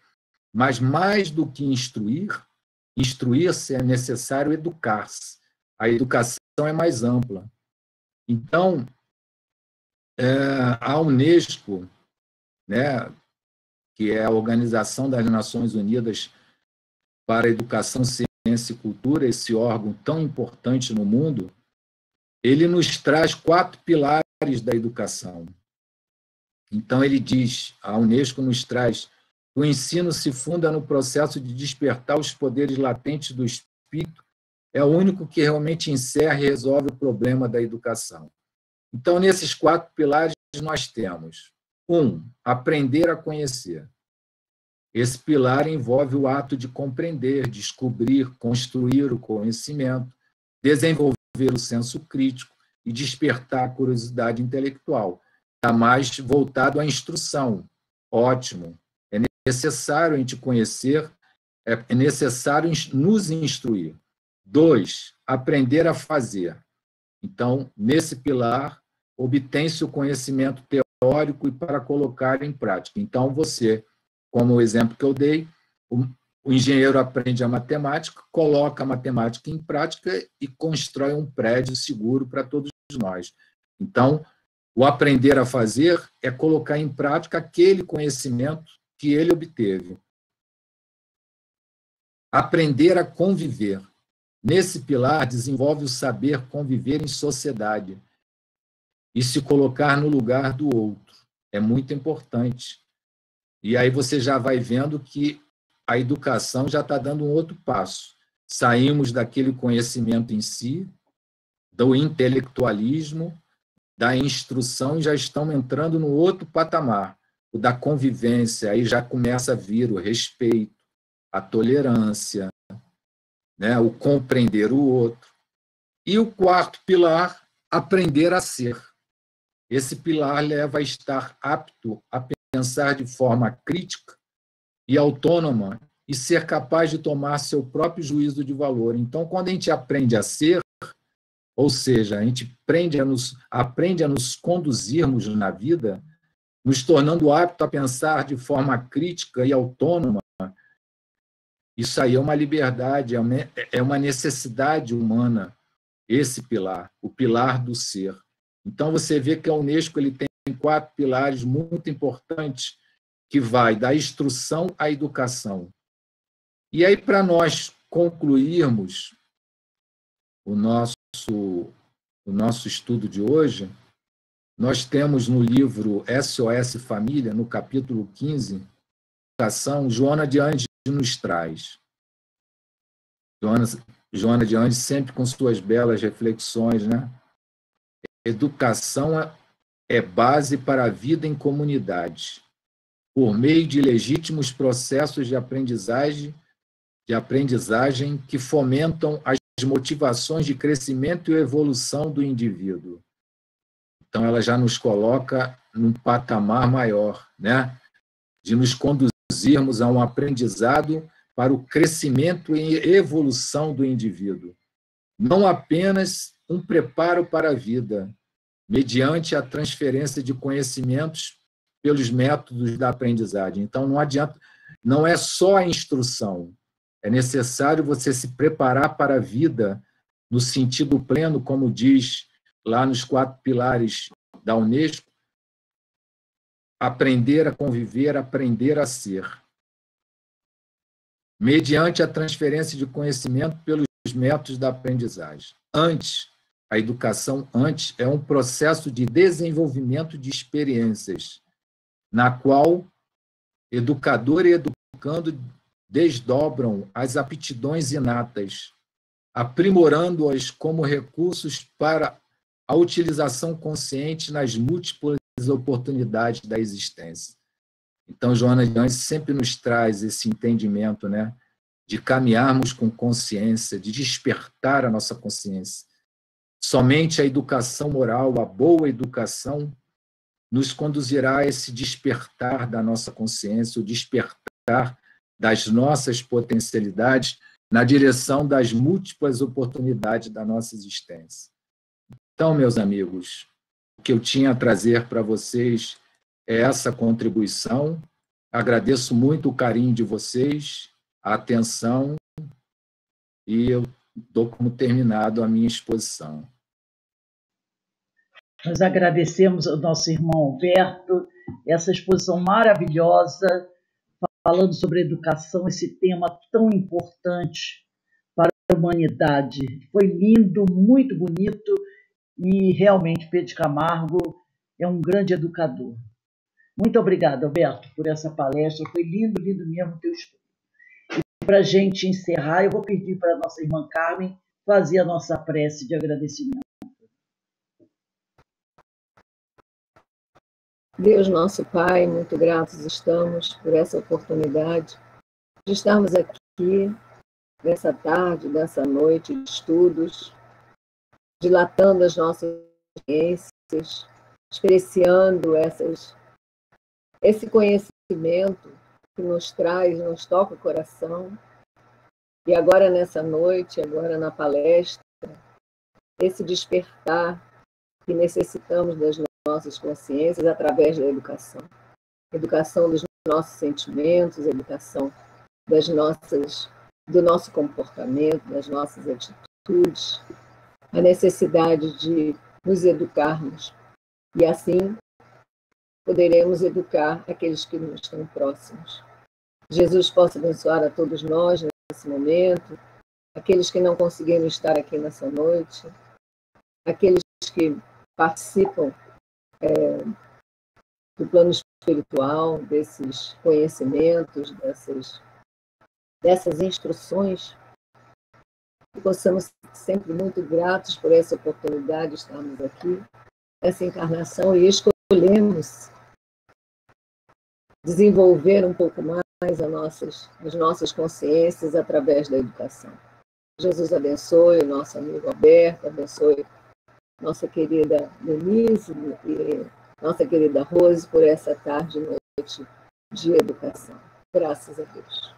mas mais do que instruir-se é necessário educar-se. A educação é mais ampla. Então, a Unesco, né, que é a Organização das Nações Unidas para a Educação, Ciência e Cultura, esse órgão tão importante no mundo, ele nos traz 4 pilares da educação. Então, ele diz, a Unesco nos traz, o ensino se funda no processo de despertar os poderes latentes do espírito, é o único que realmente encerra e resolve o problema da educação. Então, nesses 4 pilares, nós temos 1, aprender a conhecer. Esse pilar envolve o ato de compreender, descobrir, construir o conhecimento, desenvolver o senso crítico e despertar a curiosidade intelectual. Está mais voltado à instrução. Ótimo. É necessário a gente conhecer, é necessário nos instruir. 2, aprender a fazer. Então, nesse pilar, obtém-se o conhecimento teórico e para colocar em prática. Então, você, como o exemplo que eu dei, o engenheiro aprende a matemática, coloca a matemática em prática e constrói um prédio seguro para todos nós. Então, o aprender a fazer é colocar em prática aquele conhecimento que ele obteve. Aprender a conviver. Nesse pilar, desenvolve o saber conviver em sociedade e se colocar no lugar do outro. É muito importante. E aí você já vai vendo que a educação já está dando um outro passo. Saímos daquele conhecimento em si, do intelectualismo, da instrução, e já estamos entrando no outro patamar, o da convivência. Aí já começa a vir o respeito, a tolerância, né, o compreender o outro. E o 4º pilar, aprender a ser. Esse pilar leva a estar apto a pensar de forma crítica e autônoma e ser capaz de tomar seu próprio juízo de valor. Então, quando a gente aprende a ser, ou seja, a gente aprende a nos conduzirmos na vida, nos tornando apto a pensar de forma crítica e autônoma, isso aí é uma liberdade, é uma necessidade humana, esse pilar, o pilar do ser. Então, você vê que a Unesco ele tem 4 pilares muito importantes, que vai da instrução à educação. E aí, para nós, concluirmos o nosso estudo de hoje, nós temos no livro SOS Família, no capítulo 15, Educação, Joana de Andes nos traz. Joana de Andes sempre com suas belas reflexões, né? Educação é base para a vida em comunidade, por meio de legítimos processos de aprendizagem que fomentam as motivações de crescimento e evolução do indivíduo. Então, ela já nos coloca num patamar maior, né? De nos conduzirmos a um aprendizado para o crescimento e evolução do indivíduo. Não apenas um preparo para a vida, mediante a transferência de conhecimentos pelos métodos da aprendizagem. Então, não adianta, não é só a instrução, é necessário você se preparar para a vida no sentido pleno, como diz lá nos 4 pilares da Unesco, aprender a conviver, aprender a ser. Mediante a transferência de conhecimento pelos métodos da aprendizagem. A educação é um processo de desenvolvimento de experiências, na qual educador e educando desdobram as aptidões inatas, aprimorando-as como recursos para a utilização consciente nas múltiplas oportunidades da existência. Então, Joana de Andes sempre nos traz esse entendimento, né, de caminharmos com consciência, de despertar a nossa consciência. Somente a educação moral, a boa educação, nos conduzirá a esse despertar da nossa consciência, o despertar das nossas potencialidades na direção das múltiplas oportunidades da nossa existência. Então, meus amigos, o que eu tinha a trazer para vocês é essa contribuição. Agradeço muito o carinho de vocês, a atenção, e eu dou como terminado a minha exposição.
Nós agradecemos ao nosso irmão Alberto essa exposição maravilhosa, falando sobre educação, esse tema tão importante para a humanidade. Foi lindo, muito bonito, e realmente Pedro Camargo é um grande educador. Muito obrigada, Alberto, por essa palestra. Foi lindo, lindo mesmo o teu estudo. E para a gente encerrar, eu vou pedir para a nossa irmã Carmen fazer a nossa prece de agradecimento.
Deus nosso Pai, muito gratos estamos por essa oportunidade de estarmos aqui nessa tarde, nessa noite de estudos, dilatando as nossas experiências, experienciando esse conhecimento que nos traz, nos toca o coração. E agora nessa noite, agora na palestra, esse despertar que necessitamos das nossas consciências através da educação. Educação dos nossos sentimentos, educação do nosso comportamento, das nossas atitudes, a necessidade de nos educarmos. E assim poderemos educar aqueles que nos estão próximos. Jesus possa abençoar a todos nós nesse momento, aqueles que não conseguiram estar aqui nessa noite, aqueles que participam do plano espiritual, desses conhecimentos, dessas instruções, que possamos ser sempre muito gratos por essa oportunidade de estarmos aqui, essa encarnação, e escolhemos desenvolver um pouco mais as nossas consciências através da educação. Jesus abençoe o nosso amigo Alberto, abençoe nossa querida Denise e nossa querida Rose por essa tarde e noite de educação. Graças a Deus.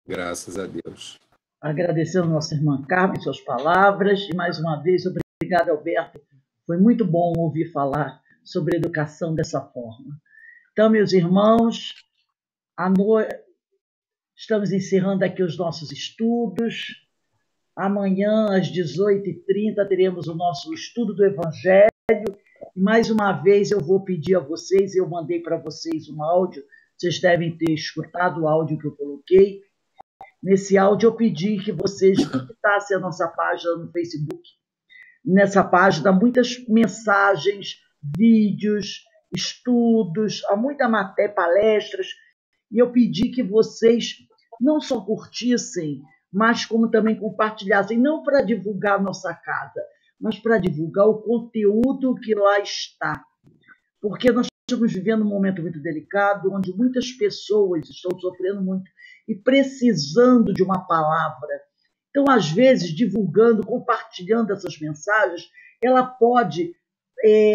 Graças a Deus.
Agradecemos a nossa irmã Carmen, suas palavras, e mais uma vez, obrigada, Alberto. Foi muito bom ouvir falar sobre educação dessa forma. Então, meus irmãos, estamos encerrando aqui os nossos estudos. Amanhã, às 18h30, teremos o nosso estudo do Evangelho. E, mais uma vez, eu vou pedir a vocês, eu mandei para vocês um áudio, vocês devem ter escutado o áudio que eu coloquei, nesse áudio, eu pedi que vocês visitassem a nossa página no Facebook. Nessa página, muitas mensagens, vídeos, estudos, há muita matéria, palestras, e eu pedi que vocês não só curtissem, mas como também compartilhassem, não para divulgar a nossa casa, mas para divulgar o conteúdo que lá está. Porque nós estamos vivendo um momento muito delicado, onde muitas pessoas estão sofrendo muito e precisando de uma palavra. Então, às vezes, divulgando, compartilhando essas mensagens, ela pode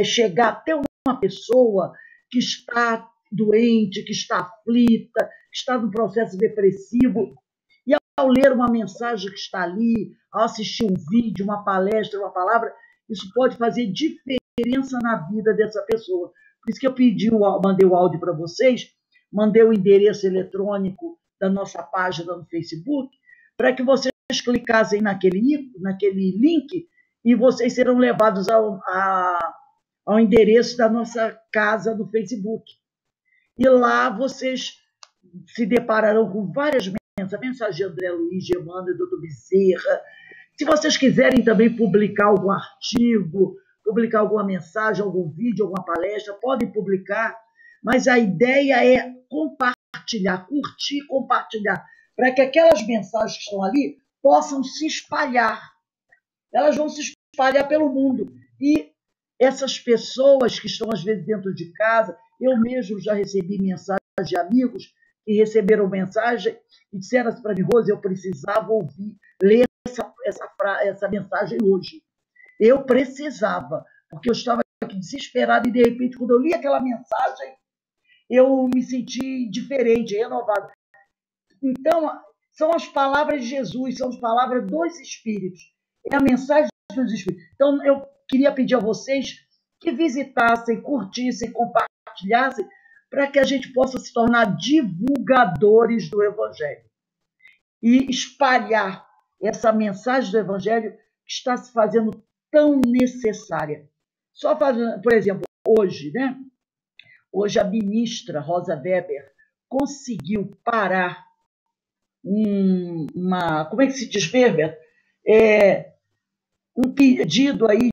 chegar até uma pessoa que está doente, que está aflita, que está num processo depressivo, e ao ler uma mensagem que está ali, ao assistir um vídeo, uma palestra, uma palavra, isso pode fazer diferença na vida dessa pessoa. Por isso que eu mandei o áudio para vocês, mandei o endereço eletrônico da nossa página no Facebook, para que vocês clicassem naquele link e vocês serão levados ao endereço da nossa casa no Facebook. E lá vocês se depararão com várias mensagens de André Luiz, de Emmanuel, Doutor Bezerra. Se vocês quiserem também publicar algum artigo, publicar alguma mensagem, algum vídeo, alguma palestra, podem publicar, mas a ideia é compartilhar, curtir, compartilhar, para que aquelas mensagens que estão ali possam se espalhar. Elas vão se espalhar pelo mundo. E essas pessoas que estão, às vezes, dentro de casa, eu mesmo já recebi mensagens de amigos que receberam mensagem e disseram assim para mim: Rose, eu precisava ler essa mensagem hoje. Eu precisava, porque eu estava aqui desesperado e, de repente, quando eu li aquela mensagem, eu me senti diferente, renovado. Então, são as palavras de Jesus, são as palavras dos Espíritos. É a mensagem dos Espíritos. Então, eu queria pedir a vocês que visitassem, curtissem, compartilhassem, para que a gente possa se tornar divulgadores do Evangelho e espalhar essa mensagem do Evangelho que está se fazendo tão necessária. Só fazendo, por exemplo, hoje, né? Hoje a ministra Rosa Weber conseguiu parar como é que se diz, Weber? Um pedido aí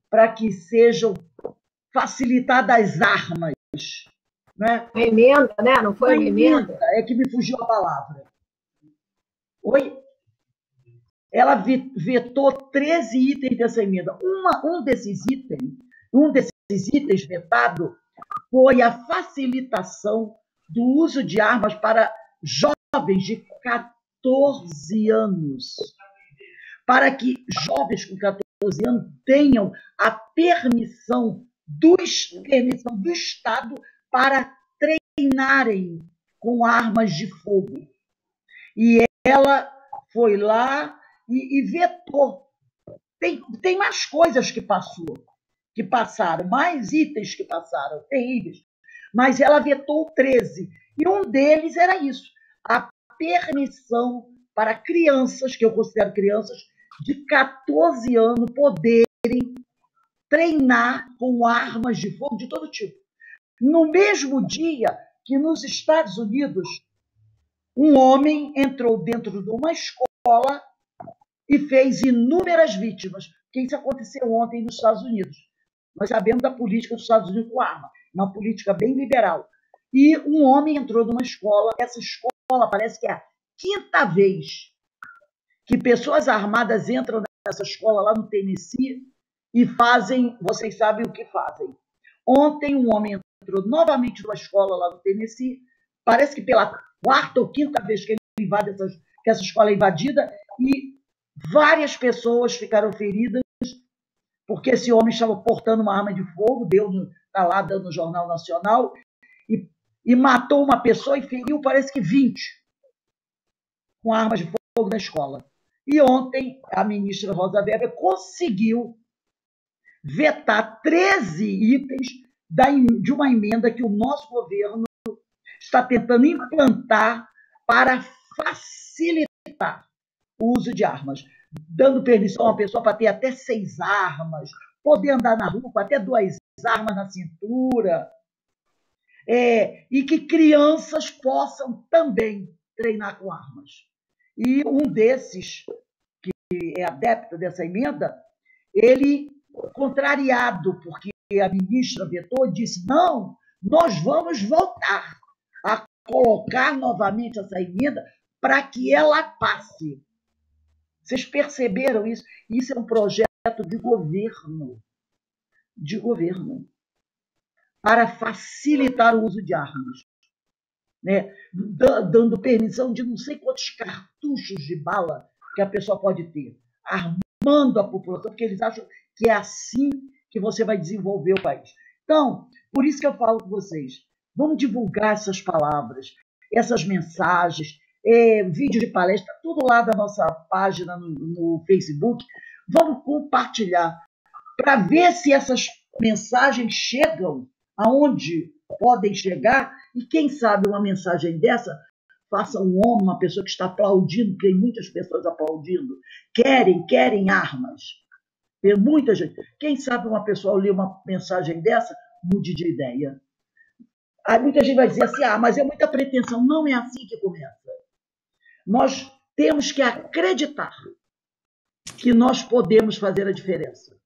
para que sejam facilitadas as armas. Né?
Uma emenda, né? Não foi uma emenda?
É que me fugiu a palavra. Oi? Ela vetou 13 itens dessa emenda. Um desses itens vetado foi a facilitação do uso de armas para jovens de 14 anos. Para que jovens com 14 anos tenham a permissão do Estado para treinarem com armas de fogo. E ela foi lá e vetou. Tem mais coisas que passaram, mais itens que passaram, terríveis. Mas ela vetou 13. E um deles era isso, a permissão para crianças, que eu considero crianças, de 14 anos poderem treinar com armas de fogo de todo tipo. No mesmo dia que nos Estados Unidos, um homem entrou dentro de uma escola e fez inúmeras vítimas, porque isso aconteceu ontem nos Estados Unidos. Nós sabemos da política dos Estados Unidos com arma, uma política bem liberal. E um homem entrou numa escola, essa escola parece que é a 5ª vez que pessoas armadas entram nessa escola lá no Tennessee e fazem, vocês sabem o que fazem. Ontem um homem entrou novamente numa escola lá no Tennessee, parece que pela 4ª ou 5ª vez que ele invade que essa escola é invadida, e várias pessoas ficaram feridas, porque esse homem estava portando uma arma de fogo, está lá dando no Jornal Nacional, e matou uma pessoa e feriu, parece que 20, com armas de fogo na escola. E ontem a ministra Rosa Weber conseguiu vetar 13 itens de uma emenda que o nosso governo está tentando implantar para facilitar o uso de armas, dando permissão a uma pessoa para ter até 6 armas, poder andar na rua com até 2 armas na cintura, e que crianças possam também treinar com armas. E um desses, que é adepto dessa emenda, ele, contrariado, porque a ministra vetou, disse: não, nós vamos voltar a colocar novamente essa emenda para que ela passe. Vocês perceberam isso? Isso é um projeto de governo, para facilitar o uso de armas, né? Dando permissão de não sei quantos cartuchos de bala que a pessoa pode ter, armando a população, porque eles acham que é assim que você vai desenvolver o país. Então, por isso que eu falo com vocês, vamos divulgar essas palavras, essas mensagens, vídeo de palestra, tudo lá da nossa página no Facebook. Vamos compartilhar para ver se essas mensagens chegam aonde podem chegar, e quem sabe uma mensagem dessa faça um homem, uma pessoa que está aplaudindo, tem muitas pessoas aplaudindo, querem armas. Tem muita gente. Quem sabe uma pessoa ler uma mensagem dessa, mude de ideia. Aí muita gente vai dizer assim: mas é muita pretensão. Não é assim que começa. Nós temos que acreditar que nós podemos fazer a diferença.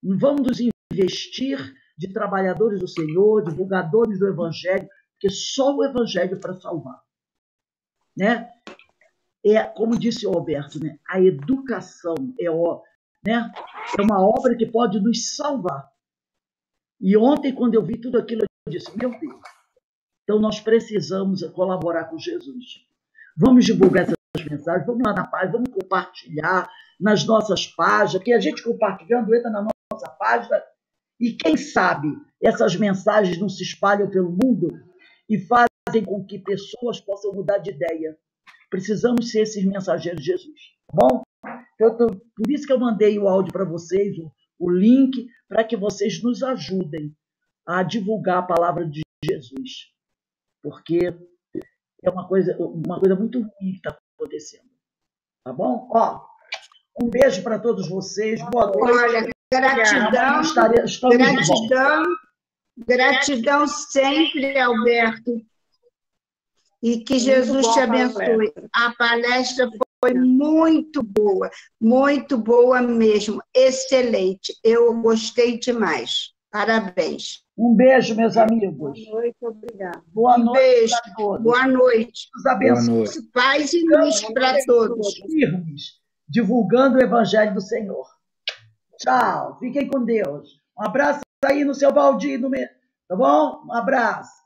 Vamos nos investir de trabalhadores do Senhor, divulgadores do Evangelho, porque só o Evangelho para salvar. Né? Como disse o Alberto, né? A educação é uma obra que pode nos salvar. E ontem, quando eu vi tudo aquilo, eu disse: meu Deus, então nós precisamos colaborar com Jesus. Vamos divulgar essas mensagens, vamos lá na página, vamos compartilhar nas nossas páginas, que a gente compartilhando entra na nossa página, e quem sabe essas mensagens não se espalham pelo mundo e fazem com que pessoas possam mudar de ideia. Precisamos ser esses mensageiros de Jesus, tá bom? Então, por isso que eu mandei o áudio para vocês, o link, para que vocês nos ajudem a divulgar a palavra de Jesus, porque é uma coisa muito ruim que está acontecendo, tá bom? Um beijo para todos vocês, boa noite.
Olha, gratidão sempre, Alberto, e que Jesus te abençoe. A palestra foi muito boa mesmo, excelente. Eu gostei demais. Parabéns.
Um beijo, meus amigos.
Boa noite, obrigada.
Boa noite
beijo.
A todos.
Boa noite.
Deus abençoe.
Paz e luz para todos.
Firmes, divulgando o Evangelho do Senhor. Tchau. Fiquem com Deus. Um abraço aí no seu Valdir, tá bom? Um abraço.